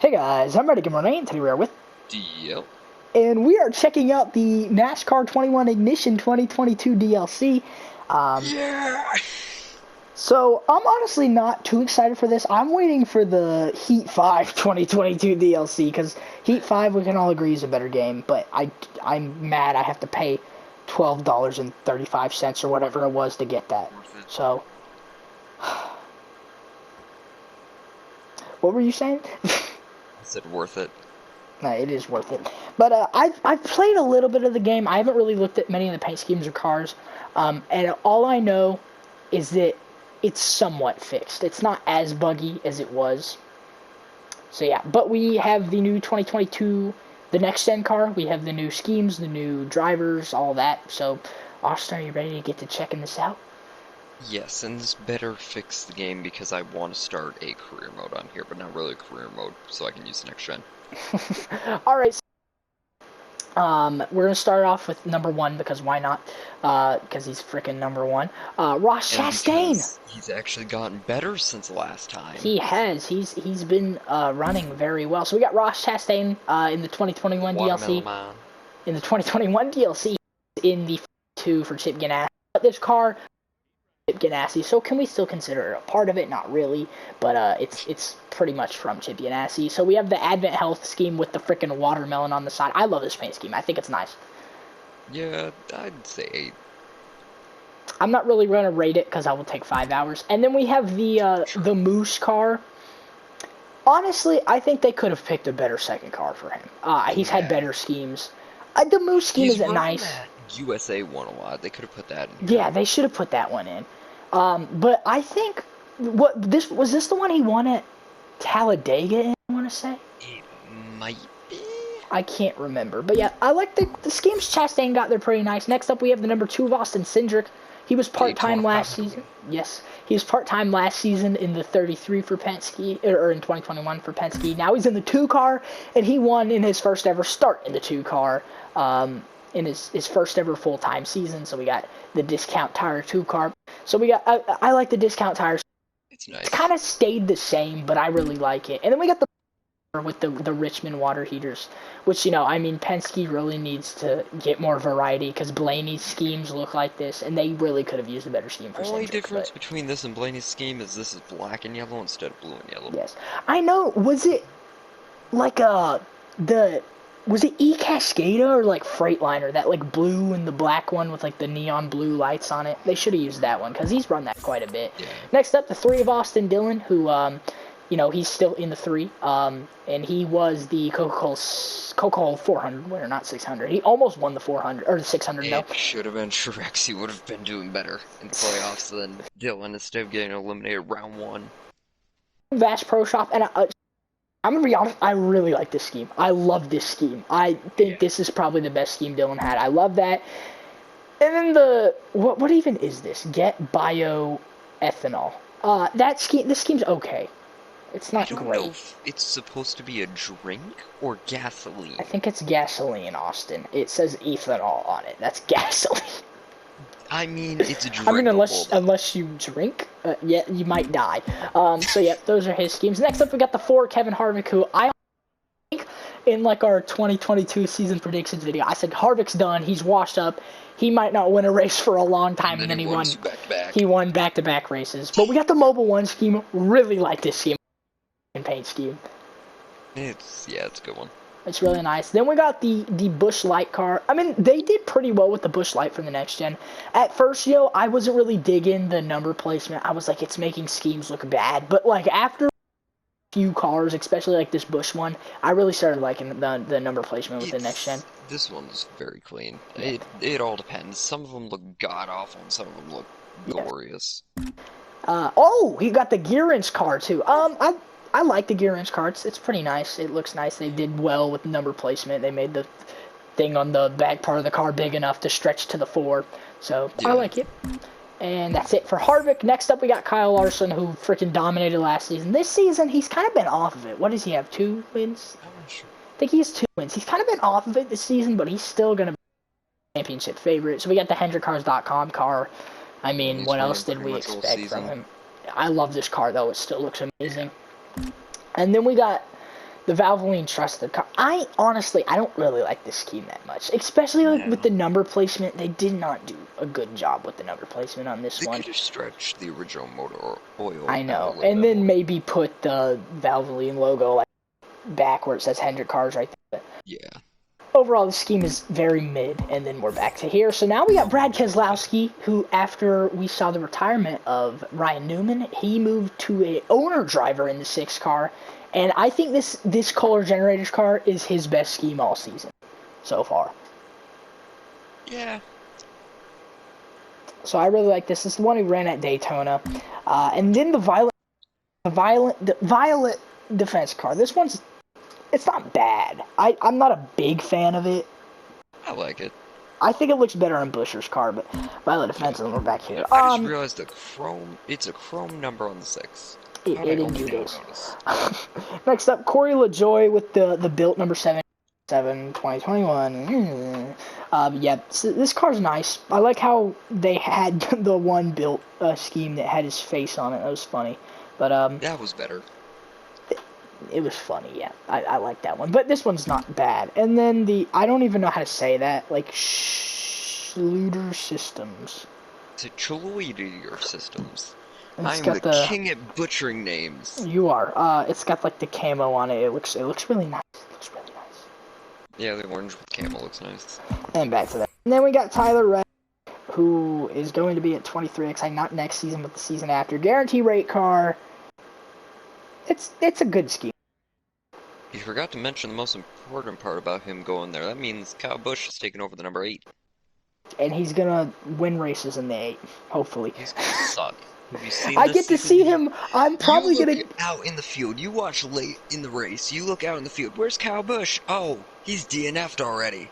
Hey guys, I'm Ready Gamer and today we are with, Yep. and we are checking out the NASCAR 21 Ignition 2022 DLC. Um, Yeah. so I'm honestly not too excited for this. I'm waiting for the Heat 5 2022 DLC because Heat 5 we can all agree is a better game, but I'm mad I have to pay $12.35 or whatever it was to get that. Worth it. So, what were you saying? I said worth it. No, it is worth it. But I've played a little bit of the game. I haven't really looked at many of the paint schemes or cars, and all I know is that it's somewhat fixed. It's not as buggy as it was. So yeah, but we have the new 2022, the next gen car. We have the new schemes, the new drivers, all that. So, Austin, are you ready to get to checking this out? Yes, and this better fix the game because I want to start a career mode on here, but not really a career mode, so I can use the next gen. All right. We're gonna start off with number one because why not? Because he's freaking number one. Ross And Chastain. because he's actually gotten better since last time. He has. He's been running very well. So we got Ross Chastain in the 2021 DLC. Man. In the 2021 DLC, in the 2 for Chip Ganassi. But this car, Chip Ganassi. So can we still consider it a part of it? Not really, but it's pretty much from Chip Ganassi. So we have the Advent Health scheme with the freaking watermelon on the side. I love this paint scheme. I think it's nice. Yeah, I'd say 8. I'm not really going to rate it because I will take 5 hours. And then we have the Moose car. Honestly, I think they could have picked a better second car for him. He's had better schemes. The Moose scheme isn't nice. USA one a lot. They could have put that in here. Yeah, they should have put that one in. But I think was this the one he won at Talladega in, I want to say? It might be. I can't remember. But yeah, I like the schemes Chastain got there pretty nice. Next up, we have the number 2 of Austin Cindric. He was part-time last season. Yes, he was part-time last season in the 33 for Penske, or in 2021 for Penske. Now he's in the 2 car, and he won in his first ever start in the 2 car, in his first ever full-time season. So we got the Discount Tire 2 car. So we got, I like the Discount Tires. It's nice. It's kind of stayed the same, but I really like it. And then we got the with the Richmond water heaters, which, I mean, Penske really needs to get more variety because Blaney's schemes look like this, and they really could have used a better scheme for Cindric. The only difference between this and Blaney's scheme is this is black and yellow instead of blue and yellow. Yes, I know. Was it like was it E-Cascada or like Freightliner, that like blue and the black one with like the neon blue lights on it? They should have used that one because he's run that quite a bit. Yeah. Next up, the 3 of Austin Dillon, who he's still in the 3, and he was the Coca-Cola 400 winner, not 600. He almost won the 400, or the 600, no. It should have been Truex. He would have been doing better in the playoffs than Dylan instead of getting eliminated round 1. Vast Pro Shop, and I'm gonna be honest, I really like this scheme. I love this scheme. I think this is probably the best scheme Dylan had. I love that. And then what even is this? Get bioethanol. This scheme's okay. It's not I don't great. know if it's supposed to be a drink or gasoline. I think it's gasoline, Austin. It says ethanol on it. That's gasoline. I mean, it's a drink. I mean, unless you drink, yeah, you might die. So yeah, those are his schemes. Next up, we got the 4 Kevin Harvick, who I think in like our 2022 season predictions video, I said Harvick's done. He's washed up. He might not win a race for a long time, and then he won. Back-to-back. He won back-to-back races. But we got the Mobile 1 scheme. Really like this scheme. Paint scheme. It's a good one. It's really nice. Then we got the Busch Light car. I mean, they did pretty well with the Busch Light from the next gen. At first, I wasn't really digging the number placement. I was like, it's making schemes look bad. But like after a few cars, especially like this Busch one, I really started liking the number placement with the next gen. This one's very clean. Yeah. It all depends. Some of them look god awful, and some of them look glorious. He got the gear inch car too. I like the gear inch carts. It's pretty nice. It looks nice. They did well with number placement. They made the thing on the back part of the car big enough to stretch to the 4. So I like it. And that's it for Harvick. Next up, we got Kyle Larson, who freaking dominated last season. This season, he's kind of been off of it. What does he have? 2 wins? I think he has 2 wins. He's kind of been off of it this season, but he's still going to be a championship favorite. So we got the HendrickCars.com car. I mean, what else did we expect from him? I love this car, though. It still looks amazing. And then we got The Valvoline Trusted car. I don't really like this scheme that much. Especially like with No. the number placement. They did not do a good job with the number placement on this They one. could have stretched the original motor oil I out a know. little And bit then more. maybe put the Valvoline logo like back where it says Hendrick Cars right there. Yeah. Overall, the scheme is very mid, and then we're back to here. So now we got Brad Keselowski, who, after we saw the retirement of Ryan Newman, he moved to a owner driver in the 6 car, and I think this Kohler Generators car is his best scheme all season so far. Yeah. So I really like this. This is the one he ran at Daytona, and then the violet defense car. This one's it's not bad. I'm not a big fan of it. I like it. I think it looks better on Buscher's car, but Violet Defense, and we're back here. I just realized it's a chrome number on the 6. It indeed is. Notice? Next up, Corey LaJoy with the built number 2021. Yeah, so this car's nice. I like how they had the one built scheme that had his face on it. That was funny. But that was better. It was funny, yeah. I like that one. But this one's not bad. And then I don't even know how to say that, like, Schluter Systems. To Chaloidier Systems. And I'm the king at butchering names. You are. It's got, like, the camo on it. It looks really nice. It looks really nice. Yeah, the orange with camo looks nice. And back to that. And then we got Tyler Reddick, who is going to be at 23XI, not next season, but the season after. Guarantee rate car. It's a good scheme. You forgot to mention the most important part about him going there. That means Kyle Busch is taking over the number 8. And he's gonna win races in the 8, hopefully. He's gonna suck. Have you seen I this get to season? see him. I'm probably you gonna look out in the field. You watch late in the race. You look out in the field. Where's Kyle Busch? Oh, he's DNF'd already.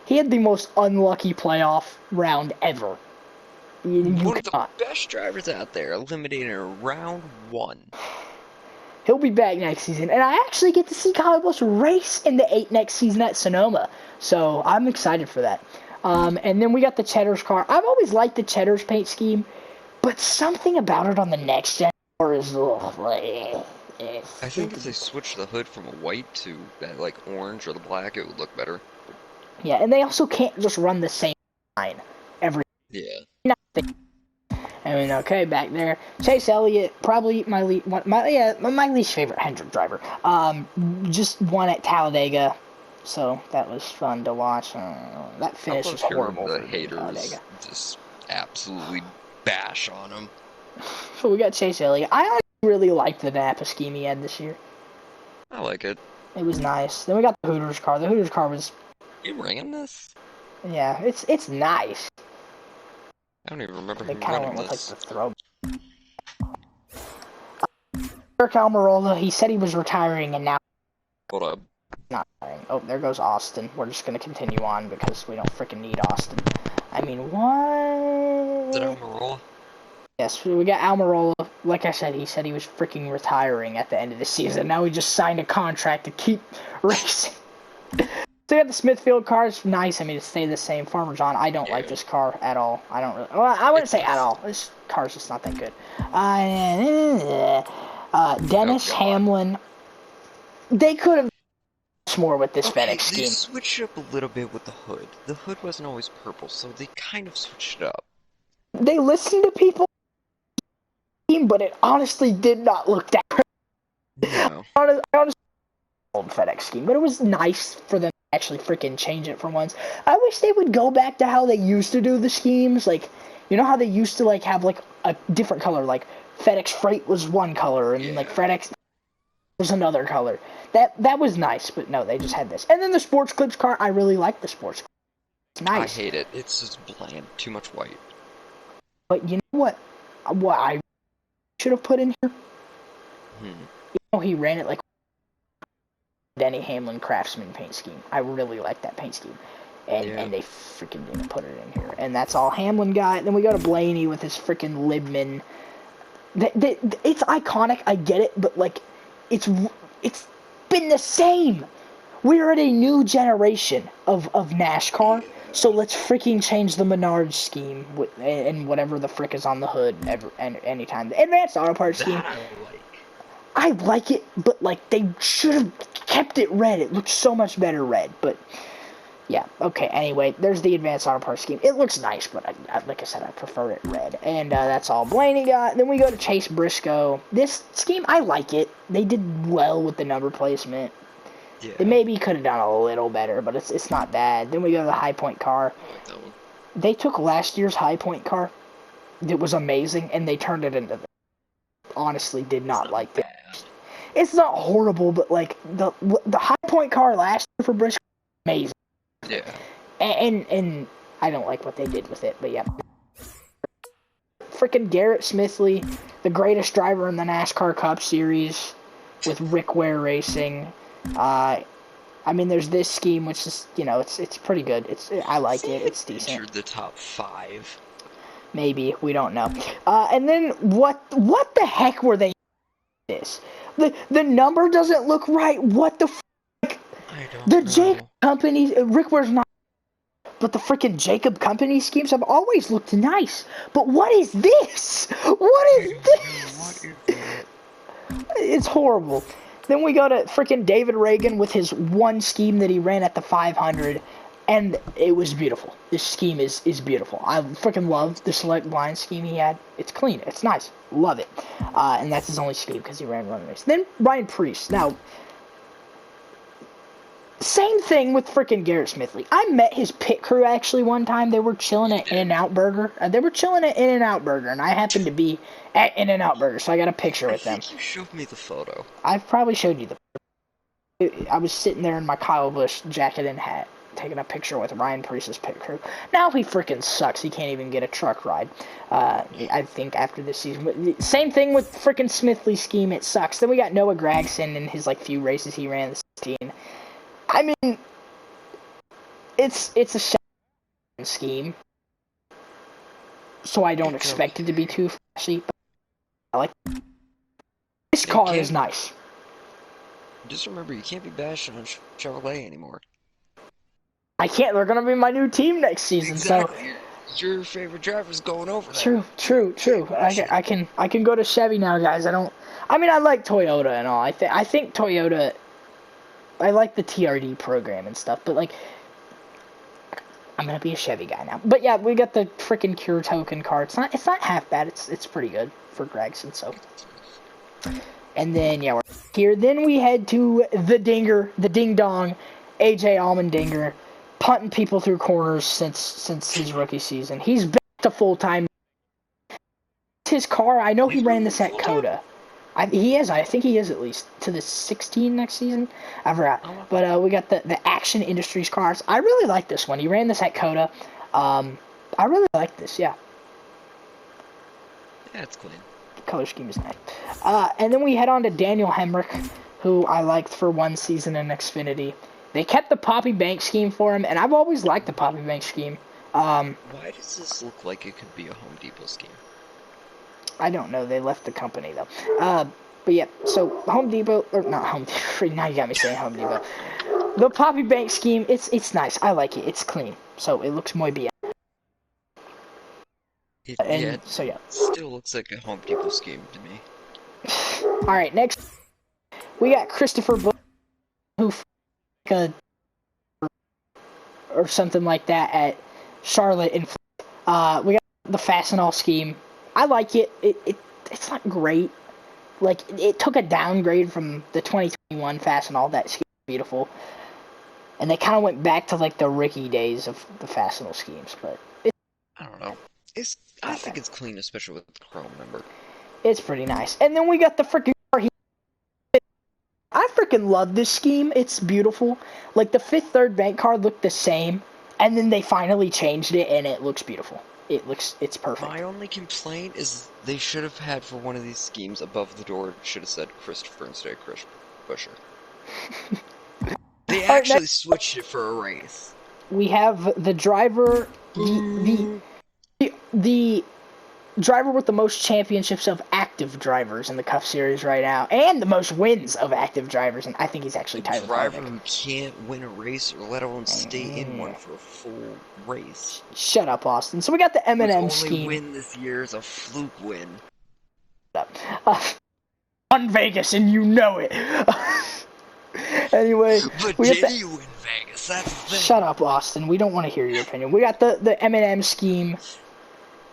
He had the most unlucky playoff round ever. One of the best drivers out there, eliminated in round 1. He'll be back next season, and I actually get to see Kyle Busch race in the 8 next season at Sonoma, so I'm excited for that. And then we got the Cheddar's car. I've always liked the Cheddar's paint scheme, but something about it on the next gen car is I think if they switched the hood from a white to that, like, orange or the black, it would look better. Yeah, and they also can't just run the same line every. Yeah. I mean, okay, back there, Chase Elliott, probably my least favorite Hendrick driver. Just won at Talladega, so that was fun to watch. That finish was horrible. The haters just absolutely bash on him. So we got Chase Elliott. I really liked the Napa scheme he had this year. I like it. It was nice. Then we got the Hooters car. The Hooters car was. You ringing this? Yeah, it's nice. I don't even remember They him kind of running went with this. like the throw. Eric Almirola, he said he was retiring, and now Hold up. not retiring. Oh, there goes Austin. We're just gonna continue on because we don't freaking need Austin. I mean, what? Is it Almirola? Yes, we got Almirola. Like I said, he said he was freaking retiring at the end of the season. Now he just signed a contract to keep racing. So you got the Smithfield car. It's nice. I mean, it stayed the same. Farmer John, I don't like this car at all. I don't really. Well, I wouldn't say at all. This car's just not that good. Dennis Hamlin. They could have done more with this FedEx scheme. They switched up a little bit with the hood. The hood wasn't always purple, so they kind of switched it up. They listened to people, but it honestly did not look that great. No. I honestly old FedEx scheme, but it was nice for them to actually freaking change it for once. I wish they would go back to how they used to do the schemes, like, you know how they used to like have like a different color, like FedEx Freight was one color and like FedEx was another color. That was nice, but no, they just had this. And then the Sports Clips car, I really like the Sports Clips. It's nice. I hate it. It's just bland. Too much white. But you know what? What I should have put in here? You know, he ran it like Denny Hamlin Craftsman paint scheme. I really like that paint scheme. And they freaking didn't put it in here. And that's all Hamlin got. Then we go to Blaney with his freaking Libman. It's iconic, I get it, but like, it's been the same. We're at a new generation of NASCAR, so let's freaking change the Menards scheme and whatever the frick is on the hood anytime. The Advanced Auto Parts scheme. I like it, but like they should have kept it red. It looks so much better red. But yeah, okay. Anyway, there's the advanced auto parts scheme. It looks nice, but like I said, I prefer it red. And that's all Blaney got. Then we go to Chase Briscoe. This scheme, I like it. They did well with the number placement. Yeah. They maybe could have done a little better, but it's not bad. Then we go to the High Point car. I like that one. They took last year's High Point car. It was amazing, and they turned it into this. Honestly, did not like it. It's not horrible, but like the High Point car last year for Briscoe, amazing. Yeah. And I don't like what they did with it, but yeah. Freaking Garrett Smithley, the greatest driver in the NASCAR Cup Series, with Rick Ware Racing. I mean, there's this scheme, which is, you know, it's pretty good. I like it. It's decent. Entered the top 5. Maybe, we don't know. And then what the heck were they? This the number doesn't look right. What the f***? I don't the know. Jacob Company, Rick Ware's not, but the freaking Jacob Company schemes have always looked nice. But what is this? What is this? What is it? It's horrible. Then we go to freaking David Reagan with his one scheme that he ran at the 500, and it was beautiful. This scheme is beautiful. I freaking love the select blind scheme he had. It's clean. It's nice. Love it. And that's his only scheme because he ran run race. Then Ryan Preece. Now, same thing with freaking Garrett Smithley. I met his pit crew actually one time. They were chilling at In-N-Out Burger. And I happened to be at In-N-Out Burger, so I got a picture with them. I think you showed me the photo. I've probably showed you the. I was sitting there in my Kyle Busch jacket and hat, taking a picture with Ryan Preece's pit crew. Now he freaking sucks. He can't even get a truck ride. I think after this season. Same thing with freaking Smithley's scheme. It sucks. Then we got Noah Gragson in his like few races he ran the 16. I mean, it's a scheme, so I don't expect it to be too flashy. But I like this car is nice. Just remember, you can't be bashing on Chevrolet anymore. I can't. They're gonna be my new team next season. Exactly. So your favorite driver's going over there. True. I can go to Chevy now, guys. I mean, I like Toyota and all. I think Toyota. I like the TRD program and stuff, but like, I'm gonna be a Chevy guy now. But yeah, we got the freaking Cure Token car. It's not half bad. It's pretty good for Gregson. So, and then yeah, we're here. Then we head to the Dinger, the Ding Dong, AJ Allmendinger, punting people through corners since his rookie season. He's back to full time. His car. I know he ran this at Coda. I think he is at least to the 16 next season. I forgot. But we got the Action Industries cars. I really like this one. He ran this at Coda. I really like this, yeah. Yeah, it's clean. The color scheme is nice. And then we head on to Daniel Hemrick, who I liked for one season in Xfinity. They kept the Poppy Bank scheme for him, and I've always liked the Poppy Bank scheme. Why does this look like it could be a Home Depot scheme? I don't know. They left the company, though. But yeah, so Home Depot, or not Home Depot, now you got me saying Home Depot. The Poppy Bank scheme, it's nice. I like it. It's clean. So it looks muy bien. So yeah. It still looks like a Home Depot scheme to me. Alright, next, we got Christopher Bush, who or something like that at Charlotte. And we got the Fastenal scheme. I like it. It's not great. Like, it took a downgrade from the 2021 Fastenal. That scheme is beautiful. And they kind of went back to, like, the Ricky days of the Fastenal schemes. But I don't know. I think it's clean, especially with the Chrome number. It's pretty nice. And then we got the freaking car. I freaking love this scheme. It's beautiful. Like, the Fifth Third Bank car looked the same. And then they finally changed it, and it looks beautiful. It's perfect. My only complaint is they should have had for one of these schemes above the door, should have said Christopher instead of Chris Busher. They actually switched it for a race. We have the driver, the driver with the most championships of active drivers in the Cup Series right now, and the most wins of active drivers, and I think he's actually Tyler driver Harvick. who can't win a race or let alone stay in one for a full race. Shut up, Austin. So we got the M&M His only scheme. win this year is a fluke win. on Vegas, and you know it. Anyway, But we did got he win Vegas? That's the thing. Shut up, Austin. We don't want to hear your opinion. We got the M&M scheme.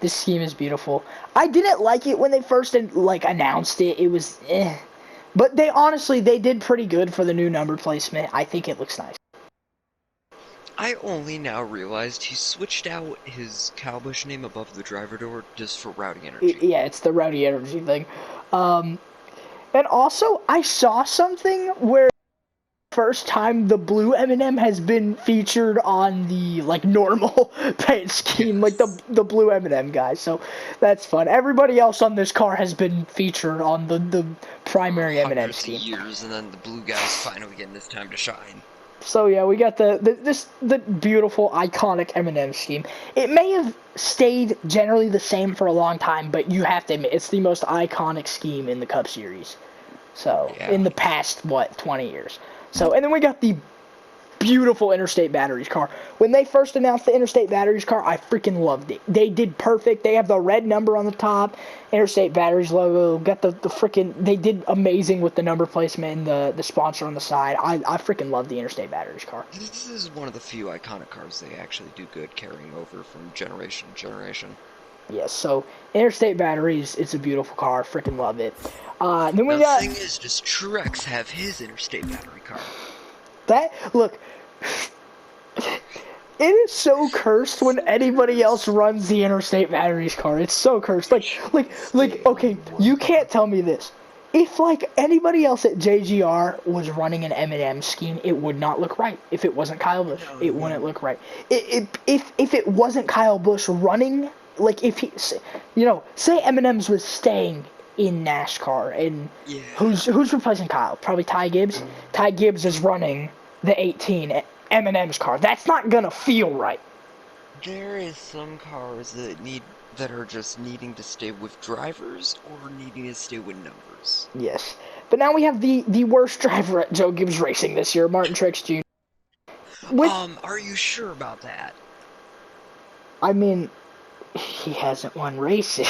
This scheme is beautiful. I didn't like it when they first announced it. It was but they did pretty good for the new number placement. I think it looks nice. I only now realized he switched out his Cowbush name above the driver door just for Rowdy Energy. Yeah, it's the Rowdy Energy thing. And also, I saw something where first time the blue M&M has been featured on the normal paint scheme, Yes. the blue M&M guy. So that's fun. Everybody else on this car has been featured on the primary M&M scheme. Hundreds of years, and then the blue guy's finally getting his time to shine. So yeah, we got the beautiful iconic M&M scheme. It may have stayed generally the same for a long time, but you have to admit it's the most iconic scheme in the Cup Series. So Yeah. in the past 20 years. So, and then we got the beautiful Interstate Batteries car. When they first announced the Interstate Batteries car, I freaking loved it. They did perfect. They have the red number on the top, Interstate Batteries logo. Got the freaking. They did amazing with the number placement and the sponsor on the side. I freaking love the Interstate Batteries car. This is one of the few iconic cars they actually do good carrying over from generation to generation. Yes, so Interstate Batteries, it's a beautiful car. Freaking love it. Then we Now, got. the thing is, does Truex have his Interstate Battery car? Look, it is so cursed when anybody else runs the Interstate Batteries car. It's so cursed. Okay, you can't tell me this. If anybody else at JGR was running an M&M scheme, it would not look right. If it wasn't Kyle Busch, it wouldn't look right. If it wasn't Kyle Busch running, if he, say M&M's was staying in NASCAR, and who's replacing Kyle? Probably Ty Gibbs. Ty Gibbs is running the 18 M&M's car. That's not gonna feel right. There is some cars that are just needing to stay with drivers or needing to stay with numbers. Yes, but now we have the worst driver at Joe Gibbs Racing this year, Martin Truex Jr. Are you sure about that? I mean, he hasn't won races.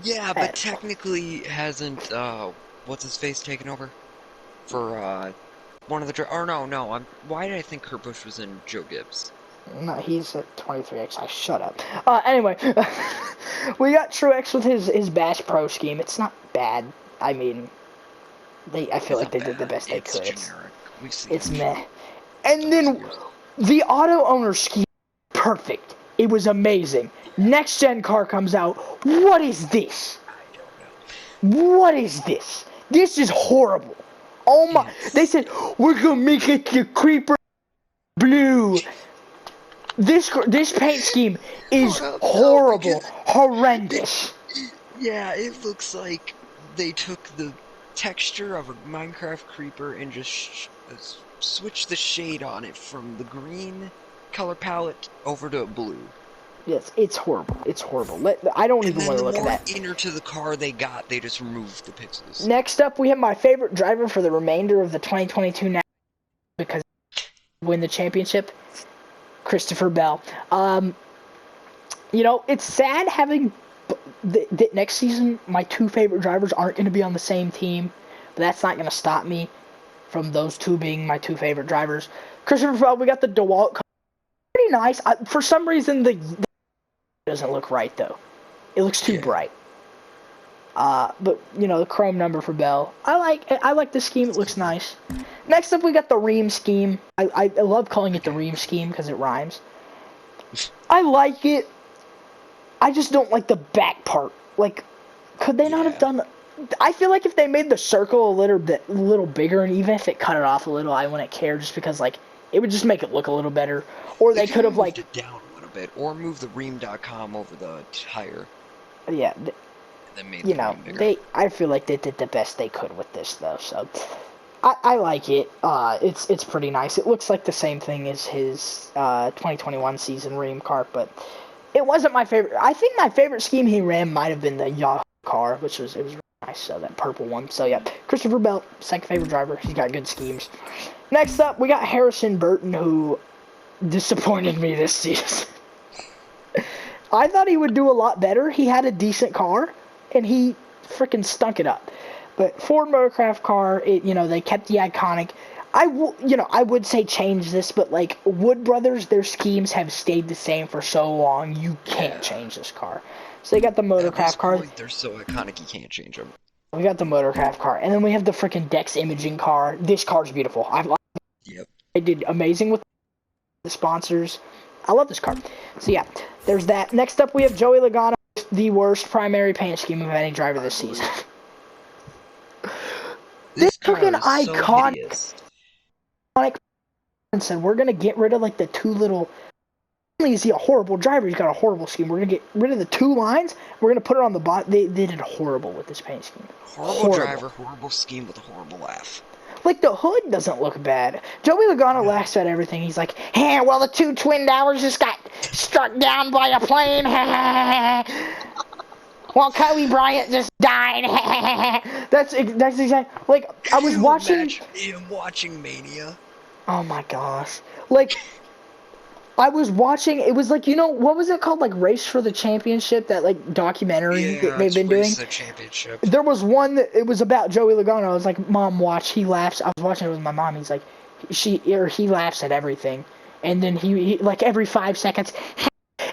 Yeah, but technically hasn't, what's his face taken over? For, one of the, no, why did I think Kurt Busch was in Joe Gibbs? No, he's at 23XI. Shut up. Anyway, we got Truex with his Bass Pro scheme. It's not bad. I mean, I feel like they did the best they could. Generic. It's meh. And then the auto owner scheme, perfect. It was amazing. Next gen car comes out. What is this? I don't know. What is this? This is horrible. Oh my! They said we're gonna make it the creeper blue. This paint scheme is horrible, horrendous. Yeah, it looks like they took the texture of a Minecraft creeper and just switched the shade on it from the green color palette over to blue. Yes, it's horrible. It's horrible. I don't even want to look at that. And then the more inner to the car they got, they just removed the pixels. Next up, we have my favorite driver for the remainder of the 2022 NASCAR because he win the championship, Christopher Bell. It's sad having the next season, my two favorite drivers aren't going to be on the same team, but that's not going to stop me from those two being my two favorite drivers. Christopher Bell, we got the DeWalt car. Pretty nice. For some reason, the doesn't look right, though. It looks too bright. But, the chrome number for Bell. I like the scheme. It looks nice. Next up, we got the Ream scheme. I love calling it the Ream scheme because it rhymes. I like it. I just don't like the back part. Could they not have done... I feel like if they made the circle a little bigger, and even if it cut it off a little, I wouldn't care just because, it would just make it look a little better. Or they could have, moved it down a little bit, or move the ream.com over the tire. Yeah. Then made the bigger. I feel like they did the best they could with this, though, so... I like it. It's pretty nice. It looks like the same thing as his 2021 season Ream car, but it wasn't my favorite. I think my favorite scheme he ran might have been the Yahoo car, which was really nice. So that purple one. So yeah, Christopher Bell, second favorite driver. He's got good schemes. Next up, we got Harrison Burton, who disappointed me this season. I thought he would do a lot better. He had a decent car, and he freaking stunk it up. But Ford Motorcraft car, they kept the iconic. I would say change this, but like Wood Brothers, their schemes have stayed the same for so long. You can't change this car. So they got the At this Motorcraft car. point, they're so iconic you can't change them. We got the Motorcraft car, and then we have the freaking Dex imaging car. This car's beautiful. Yep. I did amazing with the sponsors. I love this car. So yeah, there's that. Next up, we have Joey Logano, the worst primary paint scheme of any driver this season. This freaking iconic. And said we're gonna get rid of like the two little. Not only is he a horrible driver, he's got a horrible scheme. We're gonna get rid of the two lines. We're gonna put it on the bottom. They did horrible with this paint scheme. Horrible driver, horrible scheme with a horrible laugh. Like the hood doesn't look bad. Joey Logano laughs at everything. He's like, "Hey, well the two twin towers just got struck down by a plane." Well, Kobe Bryant just died. That's exactly like I was watching. Him watching Mania. Oh my gosh! Like I was watching. It was like what was it called? Like Race for the Championship. That like documentary that they've been doing. The championship. There was one that it was about Joey Logano. I was like, "Mom, watch." He laughs. I was watching it with my mom. He's like, he laughs at everything, and then he like every 5 seconds.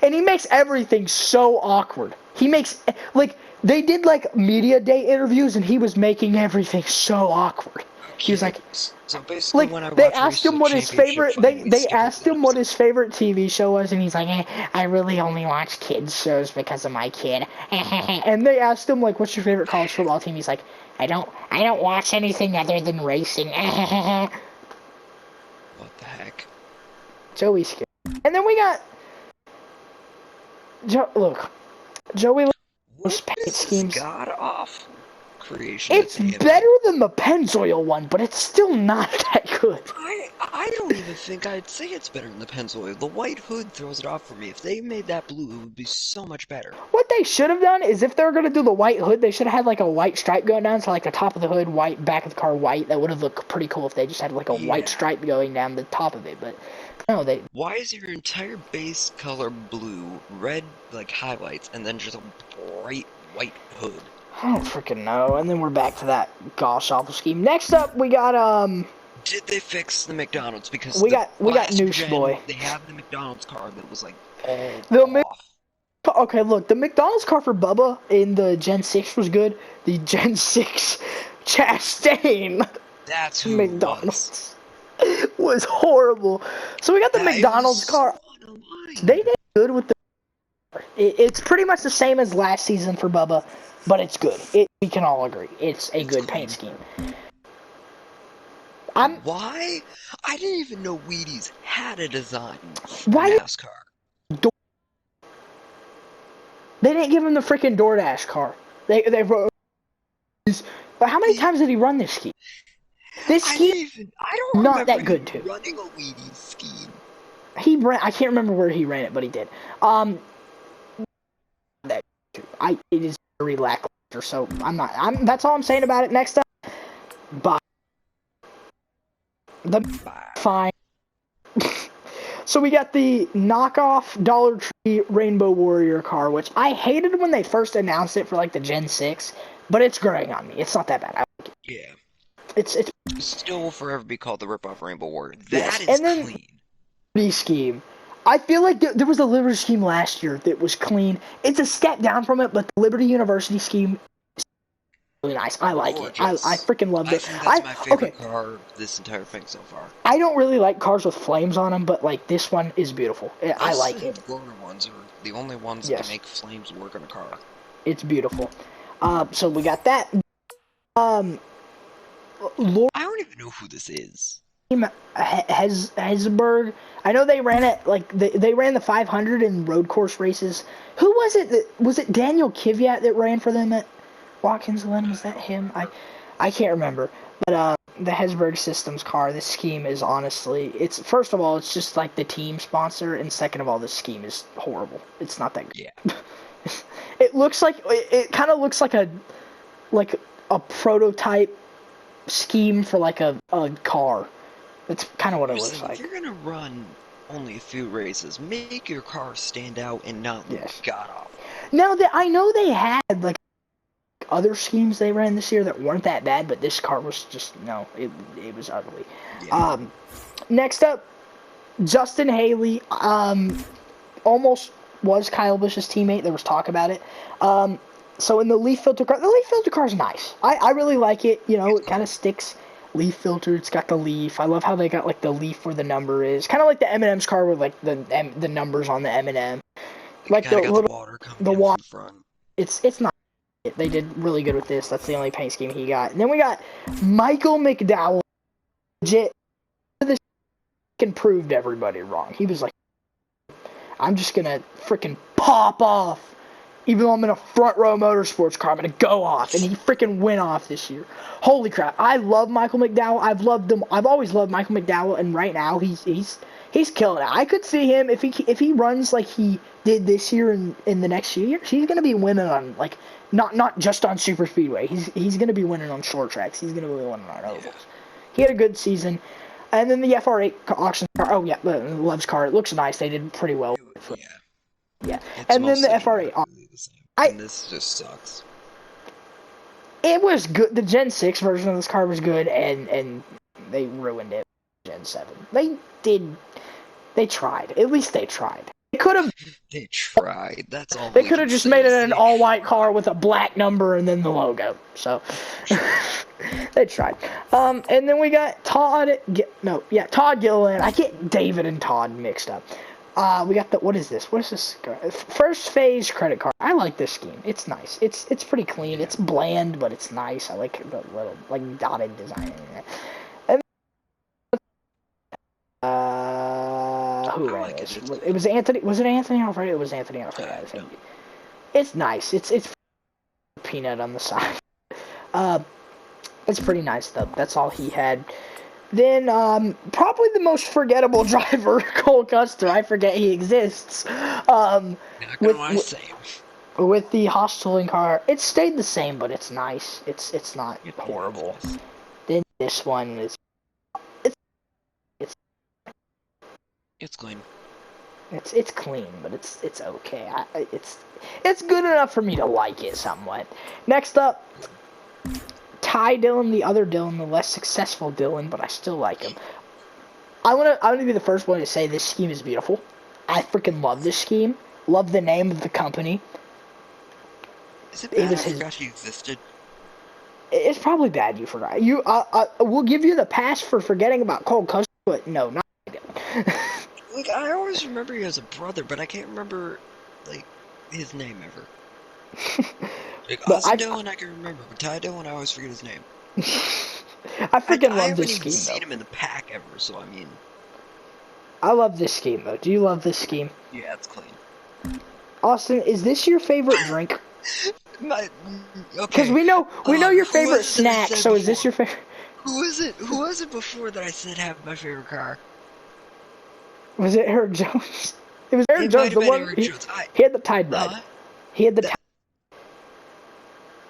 And he makes everything so awkward. He makes, like, they did, like, media day interviews, and he was making everything so awkward. He was like, so basically, like, when I they asked him what his favorite, they asked him what his favorite TV show was, and he's like, I really only watch kids shows because of my kid. And they asked him, like, what's your favorite college football team? He's like, I don't watch anything other than racing. What the heck? Joey's scared. And then we got, Joey Logano's paint schemes. God off creation. It's better than the Pennzoil one, but it's still not that good. I don't even think I'd say it's better than the Pennzoil. The white hood throws it off for me. If they made that blue, it would be so much better. What they should have done is if they were going to do the white hood, they should have had like a white stripe going down, so like the top of the hood white, back of the car white. That would have looked pretty cool if they just had like a white stripe going down the top of it, but no, they... Why is your entire base color blue, red like highlights, and then just a bright white hood? I don't freaking know. And then we're back to that gosh awful scheme. Next up, we got Did they fix the McDonald's? Because we got Noosh Boy. They have the McDonald's car that was like off. Okay, look, the McDonald's car for Bubba in the Gen 6 was good. The Gen 6 Chastain. That's who McDonald's was horrible. So we got the McDonald's car. They did good with the. It's pretty much the same as last season for Bubba, but it's good. We can all agree it's a good paint scheme. Why? I didn't even know Wheaties had a design for Nascar. They didn't give him the freaking DoorDash car. They wrote. But how many times did he run this scheme? This scheme, I don't not that good too. Running a Wheaties scheme. He ran. I can't remember where he ran it, but he did. It is very lackluster. So that's all I'm saying about it. Next up, bye. Fine. So we got the knockoff Dollar Tree Rainbow Warrior car, which I hated when they first announced it for like the Gen 6, but it's growing on me. It's not that bad. I like it. Yeah. It's still will forever be called the ripoff Rainbow Warrior. Yes. That is And then clean. Liberty scheme. I feel like there was a Liberty scheme last year that was clean. It's a step down from it, but the Liberty University scheme is really nice. I like it. I freaking love it. I think that's my favorite car this entire thing so far. I don't really like cars with flames on them, but like this one is beautiful. I like it. The Warner ones are the only ones that can make flames work on a car. It's beautiful. So we got that. I don't even know who this is. Hesberg. I know they ran it like they ran the 500 in road course races. Who was it? Was it Daniel Kvyat that ran for them at Watkins Glen? Was that him? I can't remember. But the Hesberg Systems car, this scheme is honestly, it's first of all, it's just like the team sponsor, and second of all, this scheme is horrible. It's not that good. Yeah. It looks like it kind of looks like a prototype scheme for like a car. That's kind of what it looks like. If you're gonna run only a few races, make your car stand out and not look god awful. Now that I know they had like other schemes they ran this year that weren't that bad, but this car was just, no, it was ugly. Yeah. Next up, Justin Haley, almost was Kyle Busch's teammate. There was talk about it. So in the leaf filter car is nice. I really like it. You know, it kind of sticks. Leaf filter. It's got the leaf. I love how they got like the leaf where the number is. Kind of like the M&M's car with like the numbers on the M&M. Like Kind the of got the little water coming the in water. from the front. It's not. They did really good with this. That's the only paint scheme he got. And then we got Michael McDowell. Legit. This proved everybody wrong. He was like, I'm just gonna freaking pop off. Even though I'm in a front row motorsports car, I'm gonna go off, and he freaking went off this year. Holy crap! I love Michael McDowell. I've always loved Michael McDowell, and right now he's killing it. I could see him if he runs like he did this year in the next few years. He's gonna be winning on like not just on super speedway. He's gonna be winning on short tracks. He's gonna be winning on ovals. Yeah. He had a good season. And then the FR8 auction car. Oh yeah, Love's car. It looks nice. They did pretty well. Yeah. Yeah. It's and then the FR8. The same. And this just sucks. It was good. The Gen 6 version of this car was good, and they ruined it. Gen 7. They tried. At least they tried. They could have. They tried. That's all. They could have just made it an all-white car with a black number and then the logo. So they tried. And then we got Todd Gilliland. I get David and Todd mixed up. We got what is this? What is this? First phase credit card. I like this scheme. It's nice. It's pretty clean. Yeah. It's bland, but it's nice. I like the little like dotted design in there. And who ran it? It was Anthony. Was it Anthony Alfredo? It was Anthony Alfredo. I think. It's nice. It's peanut on the side. It's pretty nice though. That's all he had. Then, probably the most forgettable driver, Cole Custer. I forget he exists. With the Hostile car, it stayed the same, but it's nice. It's not horrible. Nice. Then this one is, it's clean. It's clean, but it's okay. It's good enough for me to like it somewhat. Next up. Ty Dillon, the other Dillon, the less successful Dillon, but I still like him. I wanna be the first one to say this scheme is beautiful. I freaking love this scheme. Love the name of the company. Is it bad I forgot he existed? It's probably bad you forgot. We'll give you the pass for forgetting about Cole Custer, but no, not Dillon. Like, I always remember he has a brother, but I can't remember, like, his name ever. Like, Austin Dillon I can remember, but Ty Dillon I always forget his name. I freaking love this scheme, though. I haven't even seen him in the pack ever, so I mean... I love this scheme, though. Do you love this scheme? Yeah, it's clean. Austin, is this your favorite drink? Okay. Because we know your favorite snack, so is this your favorite... Who was it before that I said have my favorite car? Was it Eric Jones? It was Eric Jones, the one... He had the Tide Ride. He had the Tide.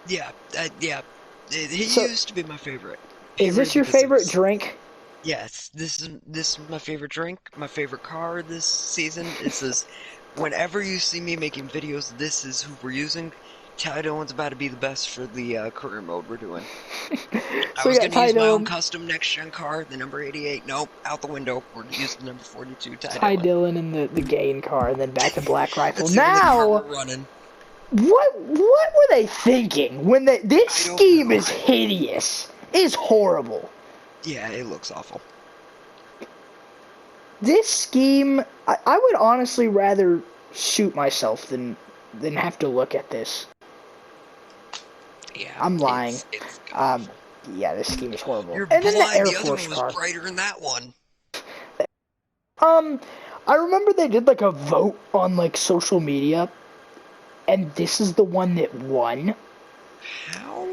Yeah, yeah. He used to be my favorite. Is this your favorite drink? Yes, this is my favorite drink. My favorite car this season. This is whenever you see me making videos, this is who we're using. Ty Dillon's about to be the best for the career mode we're doing. I was going to use my own custom next-gen car, the number 88. Nope, out the window. We're going to use the number 42, Ty Dillon in the Gain car, and then back to Black Rifle. Now, running. What were they thinking when this scheme is hideous? It's horrible. Yeah, it looks awful. This scheme, I would honestly rather shoot myself than have to look at this. Yeah, I'm lying. It's yeah, this scheme is horrible. You're and blind. then the Air the other Force one was car. brighter than that one. I remember they did like a vote on like social media, and this is the one that won. How?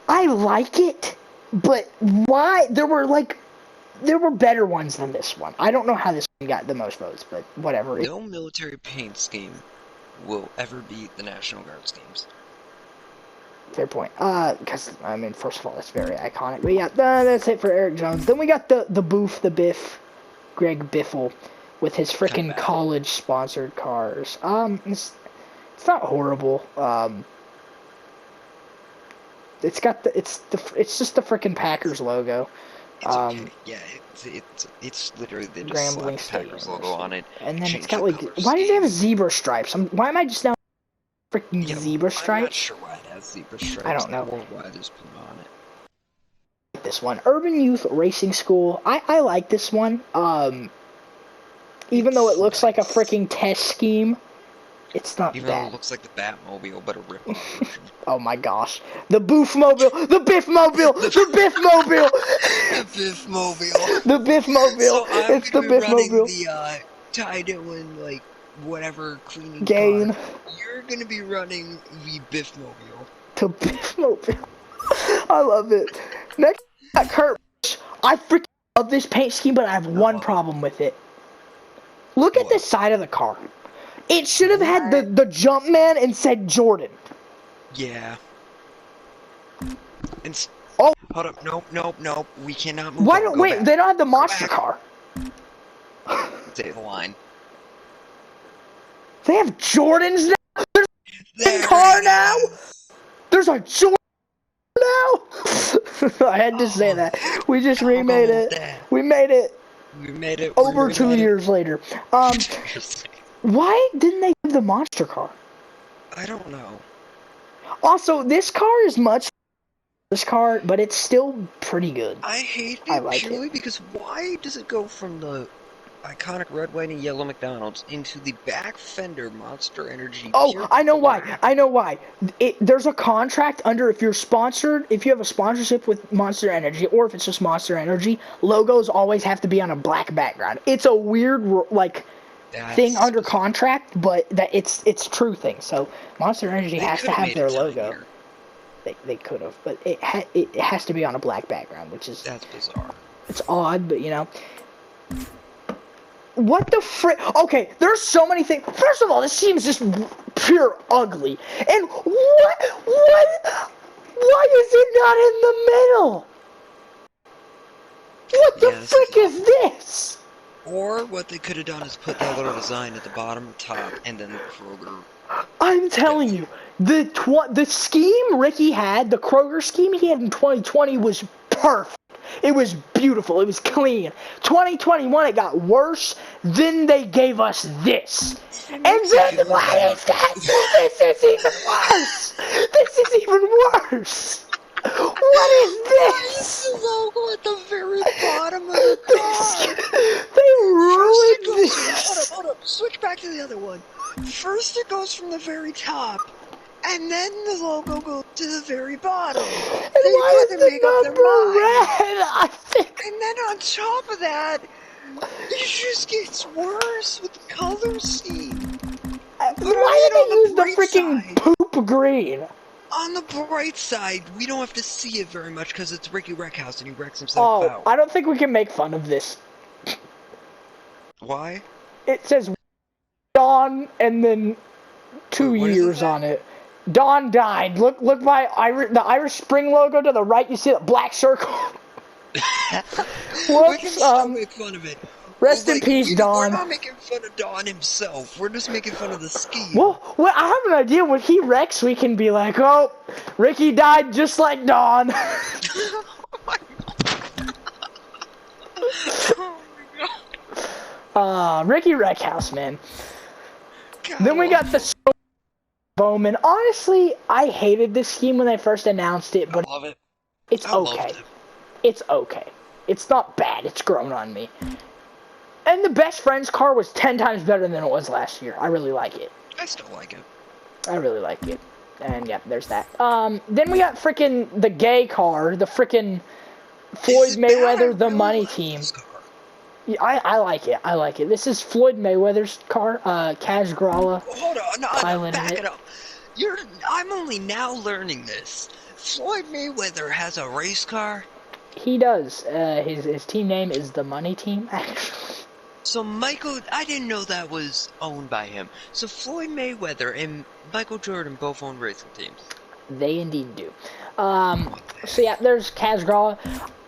I like it, but why? There were better ones than this one. I don't know how this one got the most votes, but whatever. No military paint scheme will ever beat the National Guard schemes. Fair point. Because, I mean, first of all, it's very iconic. But yeah, that's it for Eric Jones. Then we got the Biff, Greg Biffle, with his frickin' college-sponsored cars. It's not horrible. It's got it's just the freaking Packers logo. It's okay. Yeah, it's literally they just Grambling slapped the State Packers logo on it. And then it's Changed got the like, color why does it have scheme. zebra stripes? Why am I just now freaking Yeah, zebra I'm not stripes? sure why it has zebra stripes. I don't know. Or why there's blue on it. This one, Urban Youth Racing School. I like this one. Even though it looks like a freaking test scheme, it's not Even though bad. it looks like the Batmobile, but a rip-off version. Oh my gosh. The Boofmobile! The Biffmobile! The Biffmobile! The Biffmobile! The Biffmobile! So I'm It's the gonna be running Biffmobile. the, Tidal like, whatever cleaning Gain. car. You're gonna be running the Biffmobile. The Biffmobile. I love it. Next, Kurt. I freaking love this paint scheme, but I have one problem with it. Look at the side of the car. It should have had the jump man and said Jordan. Yeah. And oh, hold up! Nope. We cannot move. Why don't wait? They don't have the monster car. Say the line. They have Jordans now. There's a car now. There's a Jordan now. I had to say that. We just remade it. We made it. We made it. Over 2 years later. Why didn't they have the monster car? I don't know. Also, this car is much this car, but it's still pretty good. I hate it purely because why does it go from the iconic red, white, and yellow McDonald's into the back fender Monster Energy? Oh, I know why. I know why. There's a contract under if you're sponsored, if you have a sponsorship with Monster Energy, or if it's just Monster Energy, logos always have to be on a black background. It's a weird thing under contract, but it's true thing. So Monster Energy has to have their logo. They could have, but it has to be on a black background, which is that's bizarre. It's odd, but you know. What the frick? Okay, there's so many things. First of all, this seems just pure ugly. And what? Why is it not in the middle? What the frick is this? Or what they could have done is put that little design at the bottom, top, and then the Kroger. I'm telling you, the scheme Ricky had, the Kroger scheme he had in 2020 was perfect. It was beautiful. It was clean. 2021, it got worse. Then they gave us this. And then, why is that? This is even worse. This is even worse. What is this? The logo at the very bottom of the car. They ruined this. Hold up. Switch back to the other one. First it goes from the very top, and then the logo goes to the very bottom. And why is the number red? I think. And then on top of that, it just gets worse with the color scheme. Why did they use the freaking poop green? On the bright side, we don't have to see it very much because it's Ricky Wreckhouse and he wrecks himself out. I don't think we can make fun of this. Why? It says Dawn and then 2 years on it. Dawn died. Look by the Irish Spring logo to the right. You see the black circle. We can still make fun of it. Rest in peace, Dawn. We're not making fun of Dawn himself. We're just making fun of the scheme. Well, I have an idea. When he wrecks, we can be like, oh, Ricky died just like Dawn. Oh my god. Ricky Wreckhouse, man. God. Then we got the Bowman. Honestly, I hated this scheme when they first announced it, but I love it. It's okay. It's okay. It's not bad. It's grown on me. And the best friend's car was 10 times better than it was last year. I really like it. I still like it. I really like it. And yeah, there's that. Then we got freaking the gay car, the freaking Floyd Mayweather, the money team. Yeah, I like it. I like it. This is Floyd Mayweather's car. Kaz Gralla. Hold on, back it up. I'm only now learning this. Floyd Mayweather has a race car? He does. His team name is the Money Team, actually. So I didn't know that was owned by him. So Floyd Mayweather and Michael Jordan both own racing teams. They indeed do. So yeah, there's Kaz Gralla.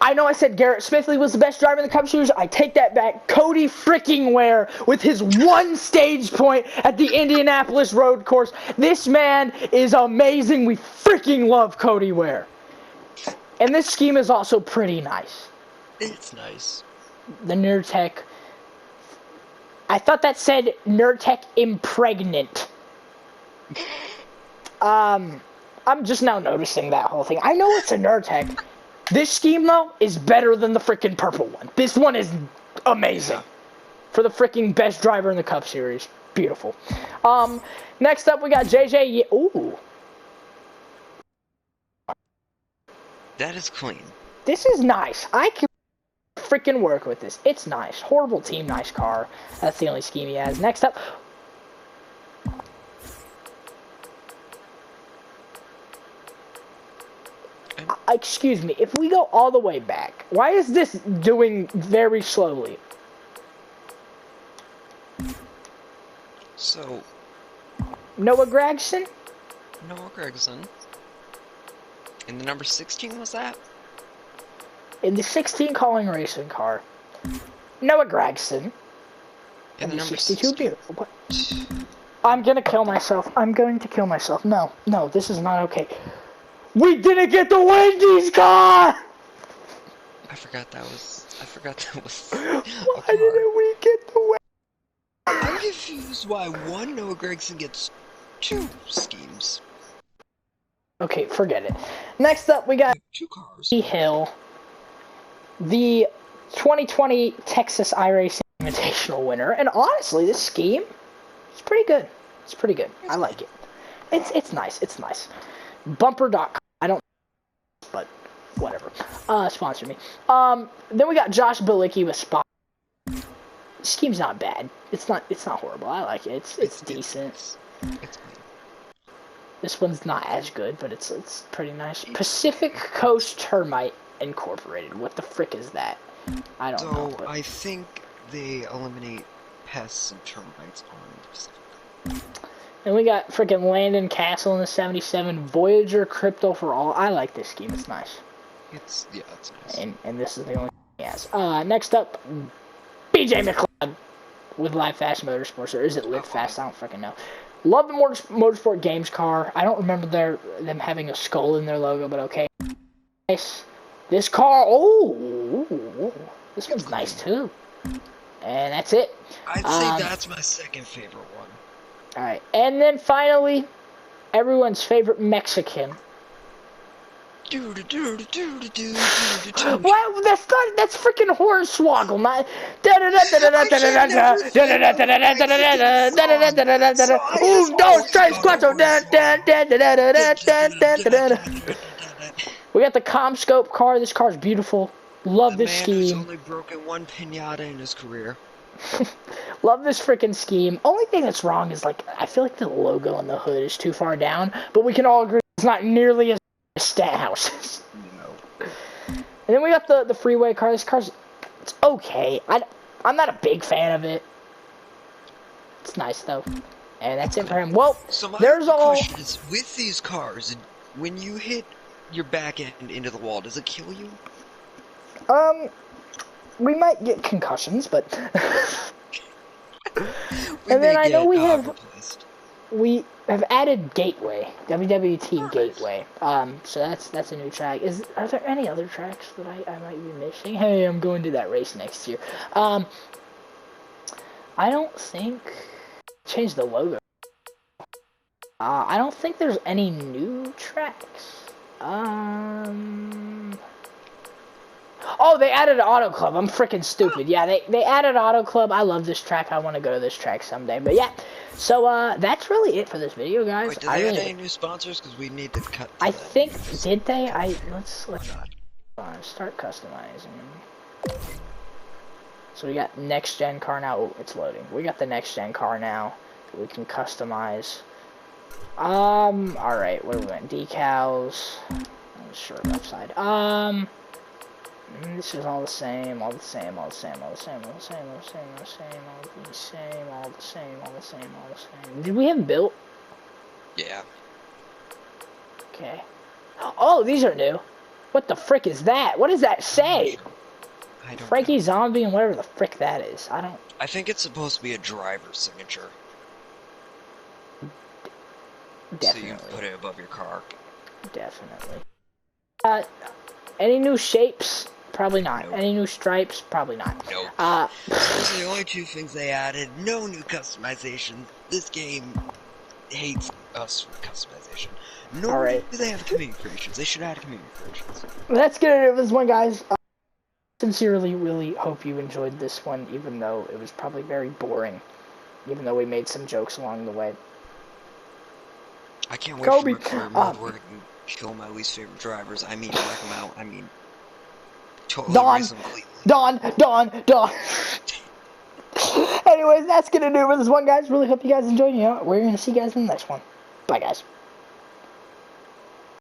I know I said Garrett Smithley was the best driver in the Cup Series. I take that back. Cody freaking Ware with his one stage point at the Indianapolis Road Course. This man is amazing. We freaking love Cody Ware. And this scheme is also pretty nice. It's nice. The Nerdtech. I thought that said Nerdtech impregnant. I'm just now noticing that whole thing. I know it's a Nerdtech. This scheme, though, is better than the freaking purple one. This one is amazing. Yeah. For the freaking best driver in the Cup Series. Beautiful. Next up, we got JJ. Ooh. That is clean. This is nice. I can freaking work with this. It's nice. Horrible team, nice car. That's the only scheme he has. Next up. Excuse me. If we go all the way back, why is this doing very slowly? So, Noah Gragson? Noah Gregson. And the number 16 was that? In the 16 calling racing car. Noah Gragson. And the number 62 16. beautiful. What? I'm gonna kill myself. I'm going to kill myself. No, this is not okay. We didn't get the Wendy's car! I forgot that was. Why didn't we get the Wendy's? I'm confused why one Noah Gregson gets 2 schemes. Okay, forget it. Next up, we got 2 cars. Hill, the 2020 Texas iRacing Invitational winner. And honestly, this scheme is pretty good. It's pretty good. I like it. It's nice. It's nice. Bumper.com. I don't, but whatever. Sponsor me. Then we got Josh Bilicki with Spot. Scheme's not bad. It's not horrible. I like it. It's decent. It's clean. This one's not as good, but it's pretty nice. Pacific Coast Termite Incorporated. What the frick is that? I don't know. So But... I think they eliminate pests and termites on the Pacific. And we got freaking Landon Castle in the 77 Voyager Crypto for All. I like this scheme. It's nice. It's nice. And this is the only thing he has. Next up, BJ McLeod with Live Fast Motorsports. Or is it Live Fast? I don't freaking know. Love the Motorsport Games car. I don't remember them having a skull in their logo, but okay. Nice. This car, this one's nice too. And that's it. I'd say that's my second favorite one. Alright, and then finally, everyone's favorite Mexican. Well, that's freaking Hornswoggle, not. Dos, tres, cuatro. We got the ComScope car. This car's beautiful. Love this scheme. The man who's only broken 1 pinata in his career. Love this freaking scheme. Only thing that's wrong is, like, I feel like the logo on the hood is too far down, but we can all agree it's not nearly as stat houses. No. And then we got the freeway car. This car's, it's okay. I'm not a big fan of it. It's nice though. And that's it for him. Well, so there's all. Question is, with these cars, when you hit your back end into the wall, does it kill you? We might get concussions, but. And then I know we have added Gateway, WWT Gateway. So that's a new track. Are there any other tracks that I might be missing? Hey, I'm going to that race next year. I don't think change the logo. I don't think there's any new tracks. Oh, they added an Auto Club. I'm freaking stupid. Yeah, they added Auto Club. I love this track. I want to go to this track someday. But yeah, so that's really it for this video, guys. Wait, did they add any new sponsors? Because we need to cut. I think did they? Let's start customizing. So we got next gen car now. Oh, it's loading. We got the next gen car now. We can customize. All right. Where we went? Decals. Short left side. This is all the same, all the same, all the same, all the same, all the same, all the same, all the same, all the same, all the same, all the same, all the same. Did we have built? Yeah. Okay. Oh, these are new. What the frick is that? What does that say? I don't Frankie know. Zombie and whatever the frick that is. I don't. I think it's supposed to be a driver's signature. Definitely. So you put it above your car. Definitely. Any new shapes? Probably not. Nope. Any new stripes? Probably not. Nope. Uh, Those are the only two things they added. No new customization. This game hates us with customization. all Nor do right. they have community creations. They should add community creations. Let's get into this one, guys. Sincerely, really hope you enjoyed this one, even though it was probably very boring. Even though we made some jokes along the way. I can't wait for Kobe, my career mode where I can kill my least favorite drivers. I mean, wipe them out. I mean, totally Dawn, race them cleanly. Dawn. Anyways, that's gonna do it for this one, guys. Really hope you guys enjoyed. We're gonna see you guys in the next one. Bye, guys.